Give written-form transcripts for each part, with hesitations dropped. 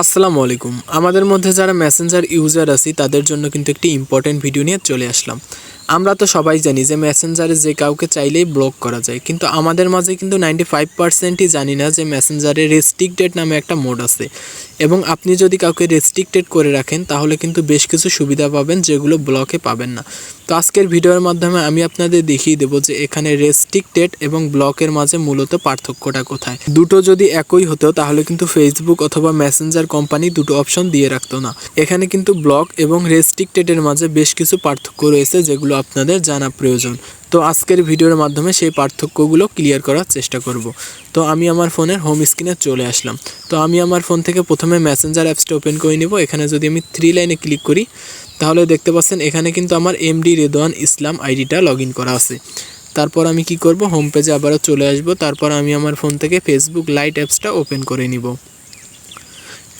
আসসালামু আলাইকুম। আমাদের মধ্যে যারা মেসেঞ্জার ইউজার আছি তাদের জন্য কিন্তু একটি ইম্পর্টেন্ট ভিডিও নিয়ে চলে আসলাম। আমরা তো সবাই জানি যে মেসেঞ্জারে যে কাউকে চাইলেই ব্লক করা যায়, কিন্তু আমাদের মাঝে কিন্তু 95%ই জানি না যে মেসেঞ্জারে রেস্ট্রিক্টেড নামে একটা মোড আছে, এবং আপনি যদি কাউকে রেস্ট্রিক্টেড করে রাখেন তাহলে কিন্তু বেশ কিছু সুবিধা পাবেন যেগুলো ব্লকে পাবেন না। তো আজকের ভিডিওর মাধ্যমে আমি আপনাদের দেখিয়ে দেবো যে এখানে রেস্ট্রিক্টেড এবং ব্লকের মাঝে মূলত পার্থক্যটা কোথায়। দুটো যদি একই হতো তাহলে কিন্তু ফেসবুক অথবা মেসেঞ্জার কোম্পানি দুটো অপশন দিয়ে রাখতো না। এখানে কিন্তু ব্লক এবং রেস্ট্রিক্টেডের মাঝে বেশ কিছু পার্থক্য রয়েছে যেগুলো আপনাদের জানা প্রয়োজন। তো আজকের ভিডিওর মাধ্যমে সেই পার্থক্যগুলো ক্লিয়ার করার চেষ্টা করব। তো আমি আমার ফোনের হোম স্ক্রিনে চলে আসলাম। তো আমি আমার ফোন থেকে প্রথমে মেসেঞ্জার অ্যাপসটা ওপেন করে নিব। এখানে যদি আমি 3 লাইনে ক্লিক করি তাহলে দেখতে পাচ্ছেন এখানে কিন্তু আমার এমডি রেদওয়ান ইসলাম আইডিটা লগ ইন করা আছে। তারপর আমি কি করব, হোম পেজে আবারও চলে আসব। তারপর আমি আমার ফোন থেকে ফেসবুক লাইট অ্যাপসটা ওপেন করে নিব।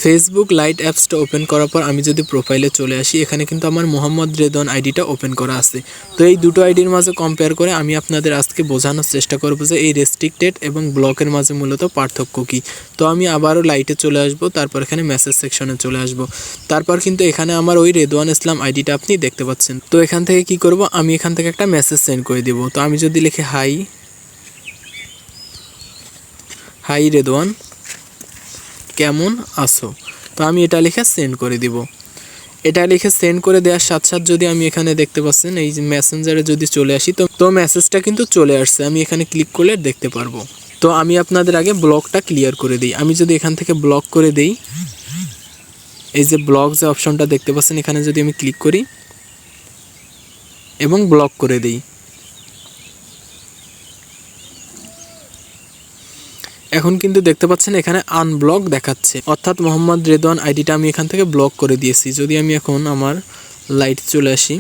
ফেসবুক লাইট অ্যাপসটা ওপেন করার পর আমি যদি প্রোফাইলে চলে আসি, এখানে কিন্তু আমার মোহাম্মদ রেদওয়ান আইডিটা ওপেন করা আছে। তো এই দুটো আইডির মাঝে কম্পেয়ার করে আমি আপনাদের আজকে বোঝানোর চেষ্টা করব যে এই রেস্ট্রিক্টেড এবং ব্লকের মাঝে মূলত পার্থক্য কী। তো আমি আবারও লাইটে চলে আসব, তারপর এখানে মেসেজ সেকশনে চলে আসব। তারপর কিন্তু এখানে আমার ওই রেদওয়ান ইসলাম আইডিটা আপনি দেখতে পাচ্ছেন। তো এখান থেকে কি করব, আমি এখান থেকে একটা মেসেজ সেন্ড করে দেব। তো আমি যদি লিখি হাই রেদওয়ান, কেমন আছো, তো আমি এটা লিখে সেন্ড করে দিব। এটা লিখে সেন্ড করে দেওয়ার সাথে সাথে যদি আমি এখানে দেখতে পাচ্ছেন এই যে মেসেঞ্জারে যদি চলে আসি, তো মেসেজটা কিন্তু চলে আসছে। আমি এখানে ক্লিক করলে দেখতে পারবো। তো আমি আপনাদের আগে ব্লকটা ক্লিয়ার করে দিই। আমি যদি এখান থেকে ব্লক করে দিই, এই যে ব্লক যে অপশনটা দেখতে পাচ্ছেন এখানে যদি আমি ক্লিক করি এবং ব্লক করে দিই, এখন কিন্তু দেখতে পাচ্ছেন এখানে আনব্লক দেখাচ্ছে, অর্থাৎ মোহাম্মদ রেদওয়ান আইডিটা আমি এখান থেকে ব্লক করে দিয়েছি। যদি আমি এখন আমার লাইট চলে আসি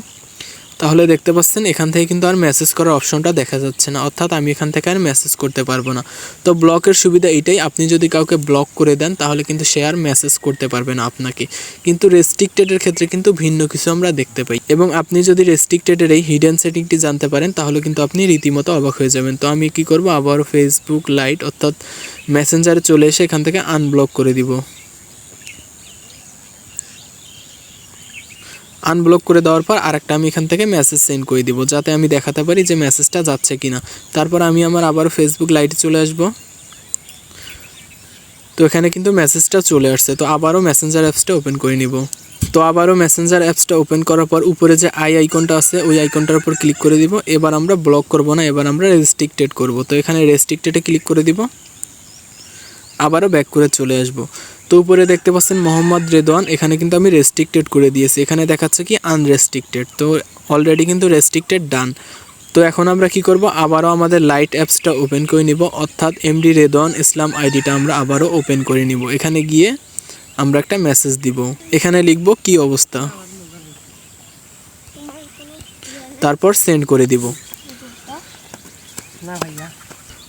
তাহলে দেখতে পাচ্ছেন এখান থেকে কিন্তু আর মেসেজ করার অপশনটা দেখা যাচ্ছে না, অর্থাৎ আমি এখান থেকে আর মেসেজ করতে পারবো না। তো ব্লকের সুবিধা এটাই, আপনি যদি কাউকে ব্লক করে দেন তাহলে কিন্তু সে আর মেসেজ করতে পারবে না আপনাকে। কিন্তু রেস্ট্রিক্টেডের ক্ষেত্রে কিন্তু ভিন্ন কিছু আমরা দেখতে পাই, এবং আপনি যদি রেস্ট্রিক্টেডের এই হিডেন সেটিংটি জানতে পারেন তাহলে কিন্তু আপনি রীতিমতো অবাক হয়ে যাবেন। তো আমি কি করব, আবার ফেসবুক লাইট অর্থাৎ মেসেঞ্জারে চলে এসে এখান থেকে আনব্লক করে দিব। আনব্লক করে দেওয়ার পর আরেকটা আমি এখান থেকে মেসেজ সেন্ড করে দিব, যাতে আমি দেখাতে পারি যে মেসেজটা যাচ্ছে কিনা। তারপর আমি আমার আবার ফেসবুক লাইটে চলে আসব। তো এখানে কিন্তু মেসেজটা চলে আসছে। তো আবারও মেসেঞ্জার অ্যাপসটা ওপেন করে নিব। তো আবারও মেসেঞ্জার অ্যাপসটা ওপেন করার পর উপরে যে আইকনটা আছে ওই আইকনটার উপর ক্লিক করে দিব। এবার আমরা ব্লক করব না, এবার আমরা রেস্ট্রিক্টেড করব। তো এখানে রেস্ট্রিক্টেডে ক্লিক করে দিব, আবারও ব্যাক করে চলে আসব। তো উপরে দেখতে পাচ্ছেন মোহাম্মদ রেদওয়ান, এখানে কিন্তু আমি রেস্ট্রিক্টেড করে দিয়েছি। এখানে দেখাচ্ছে কি আনরেস্ট্রিক্টেড, তো অলরেডি কিন্তু রেস্ট্রিক্টেড ডান। তো এখন আমরা কি করব, আবারও আমাদের লাইট অ্যাপসটা ওপেন করে নিব, অর্থাৎ এমডি রেদওয়ান ইসলাম আইডিটা আমরা আবারও ওপেন করে নিব। এখানে গিয়ে আমরা একটা মেসেজ দিব, এখানে লিখব কি অবস্থা, তারপর সেন্ড করে দিব।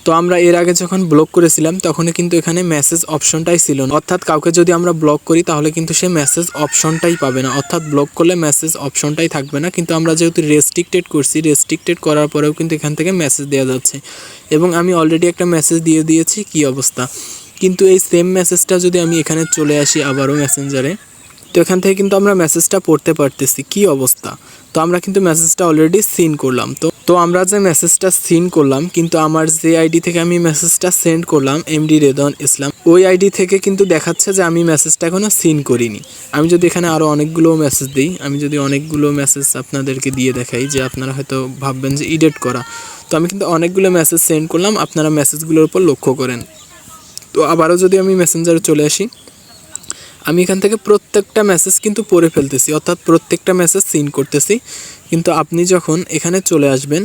তো আমরা এর আগে যখন ব্লক করেছিলাম তখন কিন্তু এখানে মেসেজ অপশনটাই ছিল না, অর্থাৎ কাউকে যদি আমরা ব্লক করি তাহলে কিন্তু সে মেসেজ অপশনটাই পাবে না, অর্থাৎ ব্লক করলে মেসেজ অপশনটাই থাকবে না। কিন্তু আমরা যেহেতু রেস্ট্রিক্টেড করছি, রেস্ট্রিক্টেড করার পরেও কিন্তু এখান থেকে মেসেজ দেওয়া যাচ্ছে, এবং আমি অলরেডি একটা মেসেজ দিয়ে দিয়েছি কি অবস্থা। কিন্তু এই সেম মেসেজটা যদি আমি এখানে চলে আসি আবারও মেসেঞ্জারে, তো এখান থেকে কিন্তু আমরা মেসেজটা পড়তে পারতেছি কি অবস্থা। তো আমরা কিন্তু মেসেজটা অলরেডি সিন করলাম। তো আমরা যে মেসেজটা সিন করলাম, কিন্তু আমার যে আইডি থেকে আমি মেসেজটা সেন্ড করলাম এমডি রেদওয়ান ইসলাম, ওই আইডি থেকে কিন্তু দেখাচ্ছে যে আমি মেসেজটা এখনও সিন করিনি। আমি যদি এখানে আরও অনেকগুলো মেসেজ দিই, আমি যদি অনেকগুলো মেসেজ আপনাদেরকে দিয়ে দেখাই, যে আপনারা হয়তো ভাববেন যে এডিট করা, তো আমি কিন্তু অনেকগুলো মেসেজ সেন্ড করলাম, আপনারা মেসেজগুলোর উপর লক্ষ্য করেন। তো আবারও যদি আমি মেসেঞ্জারে চলে আসি, আমি এখান থেকে প্রত্যেকটা মেসেজ কিন্তু পড়ে ফেলতেছি, অর্থাৎ প্রত্যেকটা মেসেজ সিন করতেছি। কিন্তু আপনি যখন এখানে চলে আসবেন,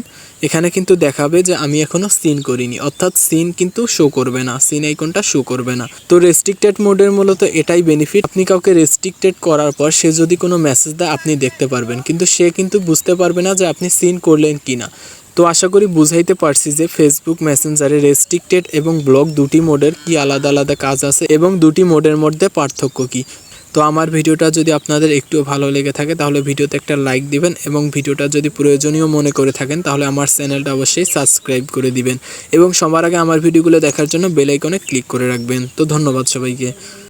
এখানে কিন্তু দেখাবে যে আমি এখনও সিন করিনি, অর্থাৎ সিন কিন্তু শো করবে না, সিন আইকনটা শো করবে না। তো রেস্ট্রিক্টেড মোডের মূলত এটাই বেনিফিট, আপনি কাউকে রেস্ট্রিক্টেড করার পর সে যদি কোনো মেসেজ দেয় আপনি দেখতে পারবেন, কিন্তু সে কিন্তু বুঝতে পারবে না যে আপনি সিন করলেন কি না। তো আশা করি বুঝাইতে পারছি যে ফেসবুক মেসেঞ্জারে রেস্ট্রিক্টেড এবং ব্লক দুটি মোডের কি আলাদা আলাদা কাজ আছে এবং দুটি মোডের মধ্যে পার্থক্য কি। তো আমার ভিডিওটা যদি আপনাদের একটু ভালো লেগে থাকে তাহলে ভিডিওতে একটা লাইক দিবেন, এবং ভিডিওটা যদি প্রয়োজনীয় মনে করে থাকেন তাহলে আমার চ্যানেলটা অবশ্যই সাবস্ক্রাইব করে দিবেন, এবং সবার আগে আমার ভিডিওগুলো দেখার জন্য বেল আইকনে ক্লিক করে রাখবেন। তো ধন্যবাদ সবাইকে।